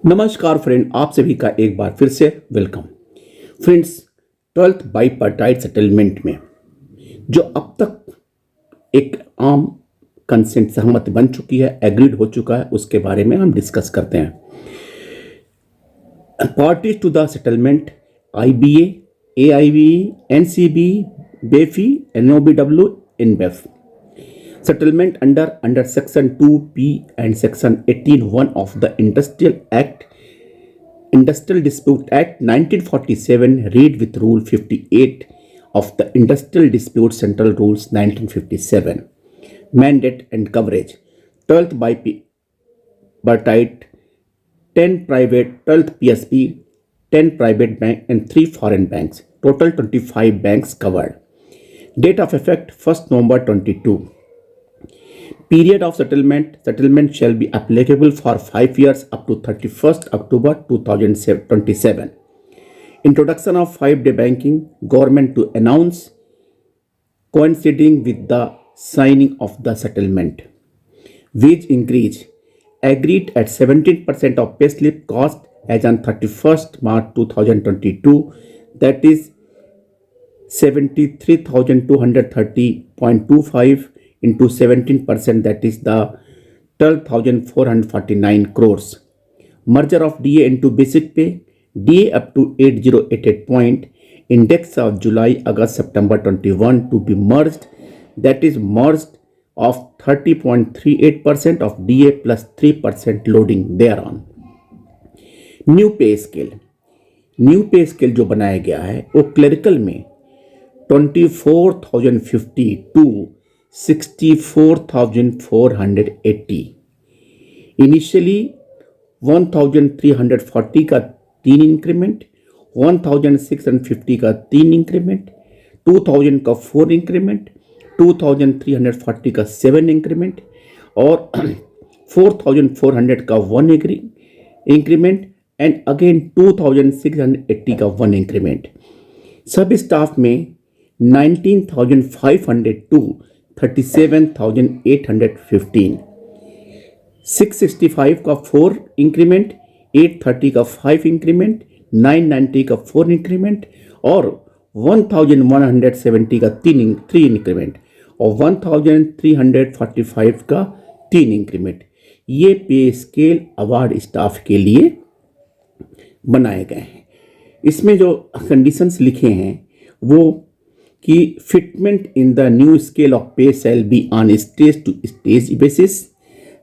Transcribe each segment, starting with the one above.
नमस्कार फ्रेंड, आप सभी का एक बार फिर से वेलकम। फ्रेंड्स, 12th बाईपार्टाइट सेटलमेंट में जो अब तक एक आम कंसेंट सहमति बन चुकी है, एग्रीड हो चुका है, उसके बारे में हम डिस्कस करते हैं। Parties to the settlement IBA, AIBE, NCB, BEFI, NOBW, InBEF. Settlement under Section 2P and Section 18(1) of the Industrial Dispute Act 1947, read with Rule 58 of the Industrial Dispute Central Rules 1957. Mandate and coverage: 12th bipartite, 10 private, 12th PSB, 10 private bank and 3 foreign banks. Total 25 banks covered. Date of effect: 1st November 22. Period of settlement shall be applicable for 5 years up to 31st October 2027. Introduction of 5-day banking, government to announce coinciding with the signing of the settlement. Wage increase agreed at 17% of payslip cost as on 31st March 2022, that is 73,230.25 into 17%, that is the 12,449 crores. Merger of DA into basic pay, DA up to 8088 point, index of July, August, September 21 to be merged, that is merged of 30.38% of DA plus 3% loading thereon. New पे scale जो बनाया गया है वो clerical में 24,050 to 64,480, initially 1,340 का 3 increment, 1,650 का 3 increment, 2,000 का 4 इंक्रीमेंट, 2,340 का 7 इंक्रीमेंट और 4,400 का 1 इंक्रीमेंट एंड अगेन 2,680 का 1 इंक्रीमेंट। सब स्टाफ में 19,500 टू 37,815, 665 का 4 इंक्रीमेंट, 830 का 5 इंक्रीमेंट, 990 का 4 इंक्रीमेंट और 1,170 का 3 इंक्रीमेंट और 1,345 का 3 इंक्रीमेंट। ये पे स्केल अवार्ड स्टाफ के लिए बनाए गए हैं। इसमें जो कंडीशंस लिखे हैं वो कि fitment in the new scale of pay shall be on stage to stage basis,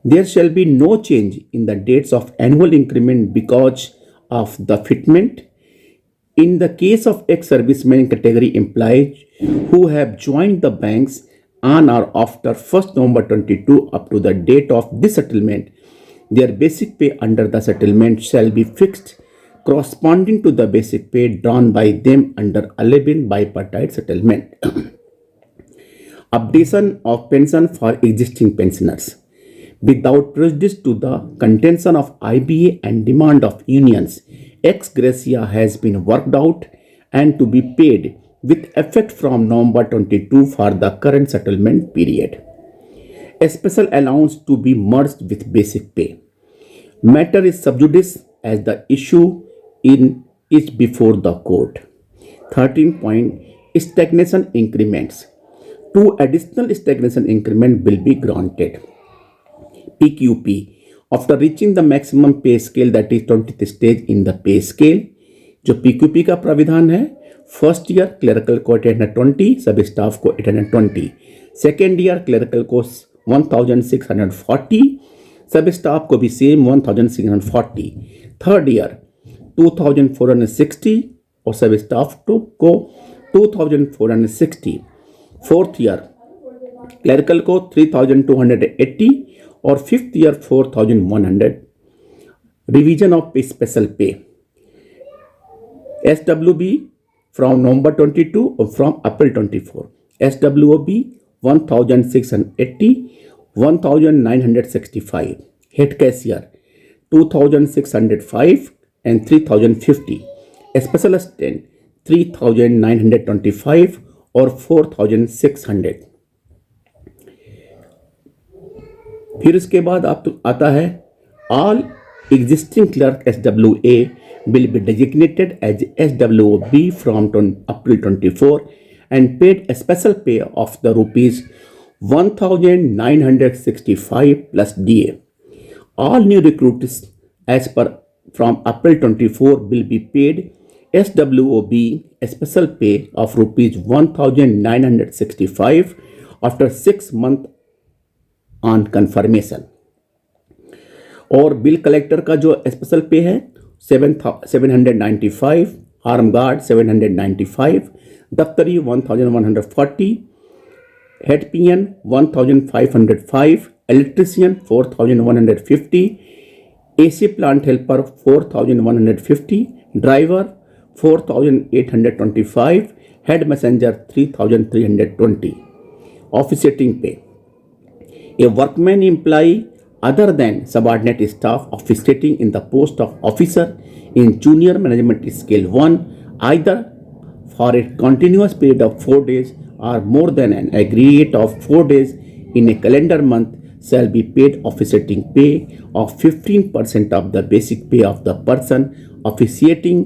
there shall be no change in the dates of annual increment because of the fitment. In the case of ex-servicemen category employees who have joined the banks on or after 1st November 22 up to the date of this settlement, their basic pay under the settlement shall be fixed corresponding to the basic pay drawn by them under 11 bipartite settlement. Updation of pension for existing pensioners. Without prejudice to the contention of IBA and demand of unions, ex gratia has been worked out and to be paid with effect from November 22 for the current settlement period. A special allowance to be merged with basic pay. Matter is sub judice as the issue is before the court. 13 point stagnation increments. 2 additional stagnation increment will be granted. PQP. After reaching the maximum pay scale, that is 20th stage in the pay scale, जो PQP का प्राविधान है, first year clerical को 820, सब staff को 820, second year clerical को 1,640, सब staff को भी सेम 1,640, थर्ड ईयर 2,460 और सब स्टाफ को 2,460, फोर्थ ईयर क्लरिकल को 3,280 और fifth year 4,100. Revision of special पे SWB from November 22 or from April 24. SWOB 1,680, 1,965. Head cashier 2,605 and 3,050. Special assistant 3,925 और 4,600. फिर इसके बाद आता है all Existing clerk SWA will be designated as SWOB from April 24 and paid a special pay of the rupees 1965 plus DA. All new recruits as per from April 24 will be paid SWOB a special pay of rupees 1965 after 6 months on confirmation. और bill collector का जो special पे है 795, arm guard 795, दफ्तरी 1140, head PN 1505, electrician 4150, AC plant helper 4150, driver 4825, head messenger 3320. Officiating pay. A workman employee other than subordinate staff officiating in the post of officer in junior management scale 1 either for a continuous period of 4 days or more than an aggregate of 4 days in a calendar month shall be paid officiating pay of 15% of the basic pay of the person officiating,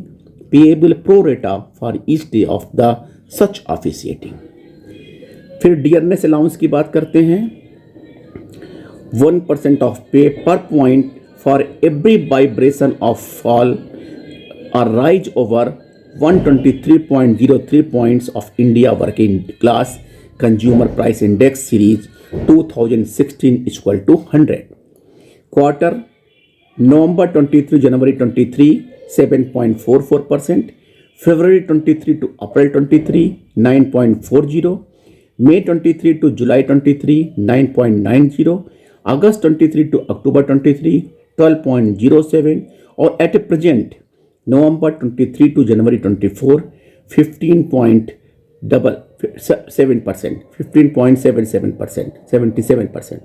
payable pro rata for each day of the such officiating. फिर dearness allowance की बात करते हैं. 1% of pay per point for every vibration of fall or rise over 123.03 points of India Working Class Consumer Price Index Series 2016 equal to 100. Quarter November 23 January 23 7.44%, February 23 to April 23 9.40, May 23 to July 23 9.90, August 23 to October 23 12.07, और at present November 23 to January 24 15.77%, 77%.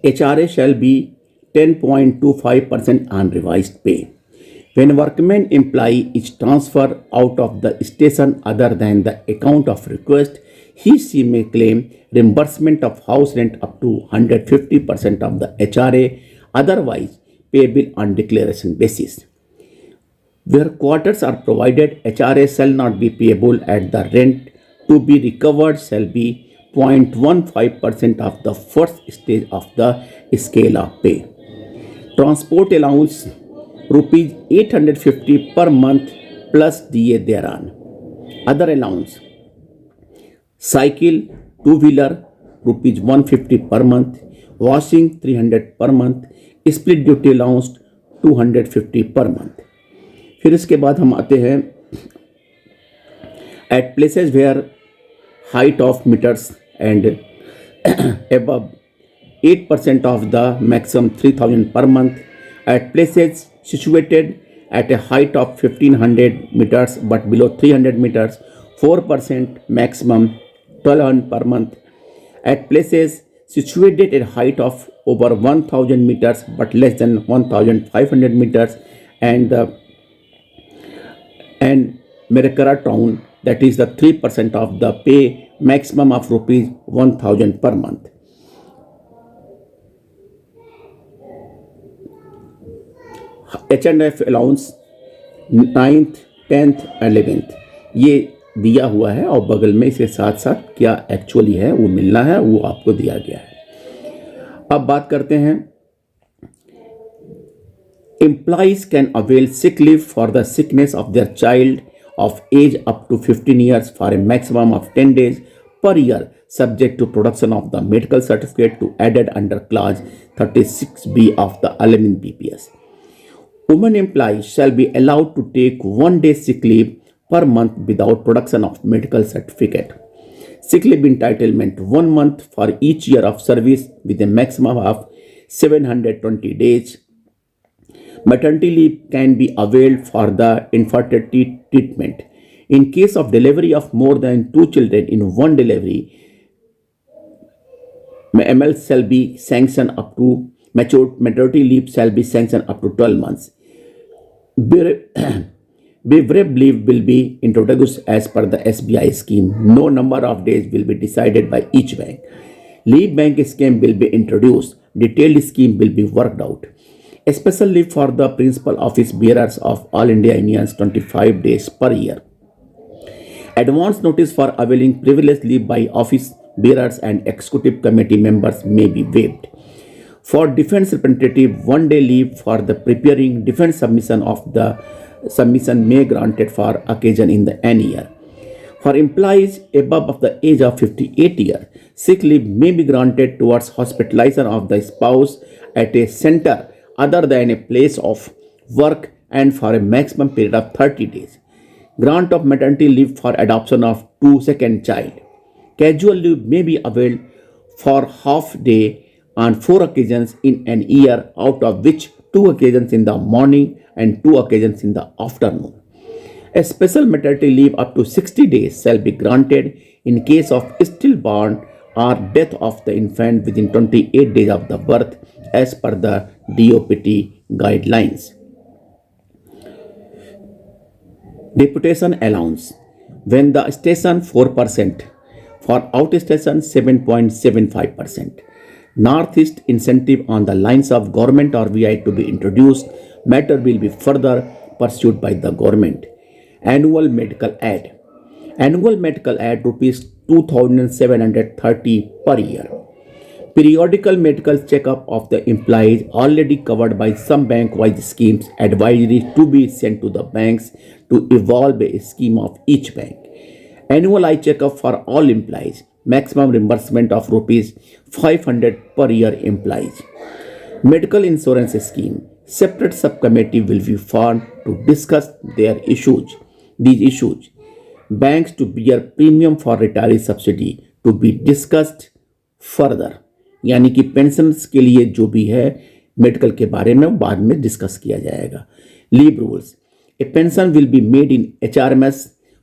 HRA shall be 10.25% on revised pay. When workman employee is transferred out of the station other than the account of request, he/she may claim reimbursement of house rent up to 150% of the HRA, otherwise payable on declaration basis. Where quarters are provided, HRA shall not be payable at the rent to be recovered shall be 0.15% of the first stage of the scale of pay. Transport allowance rupees 850 per month plus DA thereon. Other allowance: cycle, two-wheeler rupees 150 per month, washing 300 per month, split duty allowance 250 per month. फिर इसके बाद हम आते हैं at places where height of meters and above 8% of the maximum 3000 per month. At places situated at a height of 1500 meters but below 300 meters, 4% maximum 1200 per month. At places situated at a height of over 1000 meters but less than 1500 meters and Merakara town, that is the 3% of the pay, maximum of rupees 1000 per month. H&F allowance 9th, 10th, 11th ये दिया हुआ है और बगल में इसके साथ साथ क्या एक्चुअली है वो मिलना है, वो आपको दिया गया है. अब बात करते हैं Employees can avail sick leave for the sickness of their child of age up to 15 years for a maximum of 10 days per year, subject to production of the medical certificate to added under clause 36B of the 11th BPS. Women employees shall be allowed to take 1 day sick leave per month without production of medical certificate. Sick leave entitlement 1 month for each year of service with a maximum of 720 days. Maternity leave can be availed for the infertility treatment. In case of delivery of more than 2 children in one delivery, ML shall be sanctioned up to maternity leave shall be sanctioned up to 12 months. Bereaved leave will be introduced as per the SBI scheme. No number of days will be decided by each bank. Leave bank scheme will be introduced. Detailed scheme will be worked out. A special leave for the principal office bearers of All India Unions 25 days per year. Advance notice for availing privilege leave by office bearers and executive committee members may be waived. For defense representative, 1 day leave for the preparing defense submission of the submission may granted for occasion in the any year. For employees above of the age of 58 years, sick leave may be granted towards hospitalization of the spouse at a center other than a place of work and for a maximum period of 30 days. Grant of maternity leave for adoption of second child. Casual leave may be availed for half day on 4 occasions in an year, out of which 2 occasions in the morning and 2 occasions in the afternoon. A special maternity leave up to 60 days shall be granted in case of stillborn or death of the infant within 28 days of the birth as per the DOPT guidelines. Deputation allowance. When the station 4%, for outstation 7.75%. Northeast incentive on the lines of government or VI to be introduced. Matter will be further pursued by the government. Annual medical aid. Annual medical aid rupees 2,730 per year. Periodical medical checkup of the employees already covered by some bank-wise schemes. Advisory to be sent to the banks to evolve a scheme of each bank. Annual eye checkup for all employees. Maximum reimbursement of rupees 500 per year employees. Medical insurance scheme. Separate subcommittee will be formed to discuss these issues. Banks to bear premium for retiree subsidy to be discussed further. यानी कि pensions के लिए जो भी है medical के बारे में बाद में डिस्कस किया जाएगा. Leave rules. A pension will be made in HRMS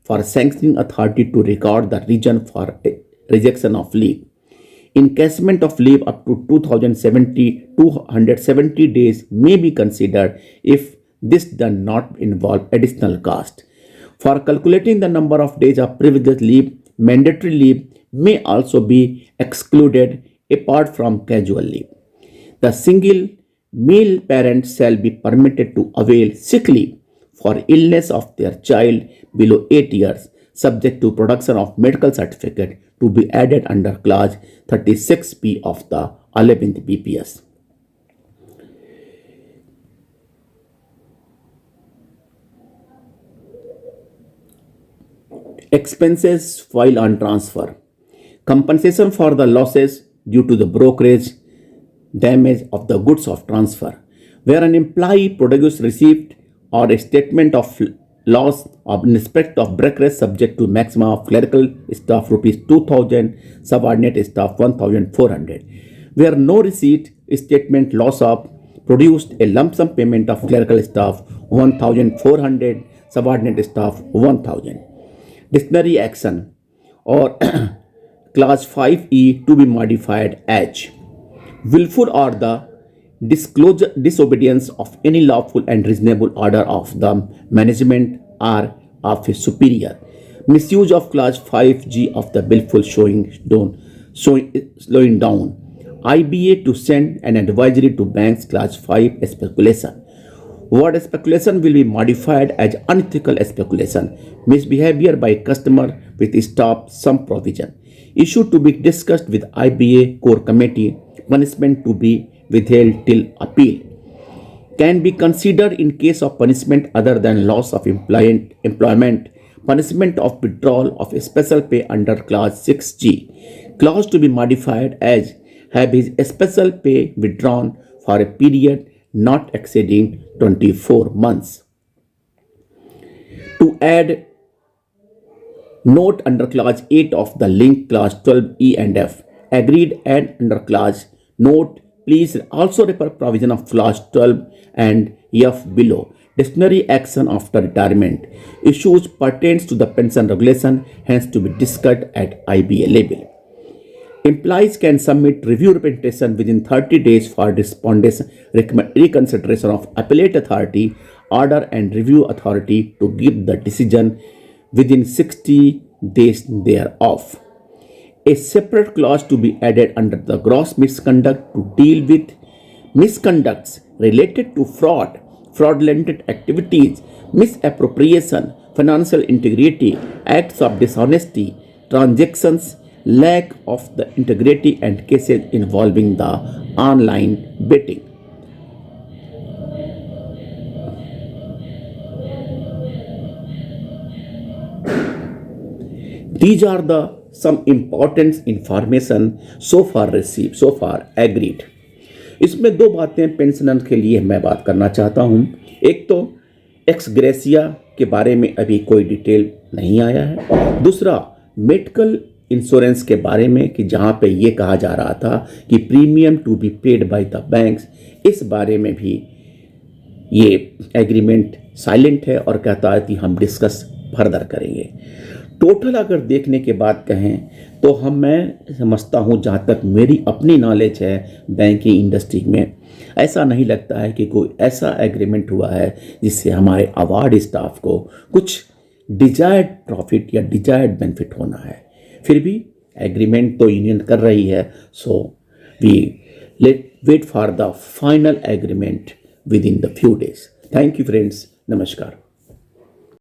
for sanctioning authority to record the reason for rejection of leave. Encashment of leave up to 270 days may be considered if this does not involve additional cost. For calculating the number of days of privileged leave, mandatory leave may also be excluded apart from casual leave. The single male parent shall be permitted to avail sick leave for illness of their child below 8 years, subject to production of medical certificate to be added under clause 36B of the 11th BPS. Expenses while on transfer. Compensation for the losses due to the brokerage damage of the goods of transfer. Where an employee produces receipt or a statement of loss of in respect of brokerage subject to maximum of clerical staff rupees 2,000, subordinate staff 1,400. Where no receipt statement loss of produced a lump sum payment of clerical staff 1,400, subordinate staff 1,000. Disciplinary action or clause 5E to be modified as willful or the disobedience of any lawful and reasonable order of the management or of a superior. Misuse of clause 5G of the willful slowing down. IBA to send an advisory to banks clause 5 speculation. Word speculation will be modified as unethical speculation, misbehavior by customer with stop some provision. Issue to be discussed with IBA core committee. Punishment to be withheld till appeal. Can be considered in case of punishment other than loss of employment. Punishment of withdrawal of special pay under clause 6G. Clause to be modified as have his special pay withdrawn for a period not exceeding 24 months. To add note under clause 8 of the link clause 12E and F. Agreed and under clause note. Please also refer provision of clause 12 and F below. Disciplinary action after retirement. Issues pertains to the pension regulation, hence to be discussed at IBA level. Employees can submit review representation within 30 days for reconsideration of appellate authority, order and review authority to give the decision within 60 days thereof. A separate clause to be added under the gross misconduct to deal with misconducts related to fraud, fraudulent activities, misappropriation, financial integrity, acts of dishonesty, transactions, lack of the integrity, and cases involving the online betting. These are the some important information so far received, so far agreed. इसमें दो बातें pensioner के लिए मैं बात करना चाहता हूं। एक तो एक्स ग्रेसिया के बारे में अभी कोई डिटेल नहीं आया है। दूसरा मेडिकल इंश्योरेंस के बारे में कि जहां पे ये कहा जा रहा था कि premium to be paid by the banks, इस बारे में भी ये एग्रीमेंट साइलेंट है और कहता है कि हम डिस्कस फर्दर करेंगे। टोटल अगर देखने के बाद कहें तो मैं समझता हूँ, जहाँ तक मेरी अपनी नॉलेज है बैंकिंग इंडस्ट्री में, ऐसा नहीं लगता है कि कोई ऐसा एग्रीमेंट हुआ है जिससे हमारे अवार्ड स्टाफ को कुछ डिजायर्ड प्रॉफिट या डिजायर्ड बेनिफिट होना है। फिर भी एग्रीमेंट तो यूनियन कर रही है, so we let wait for the final agreement within the few days. Thank you friends, नमस्कार।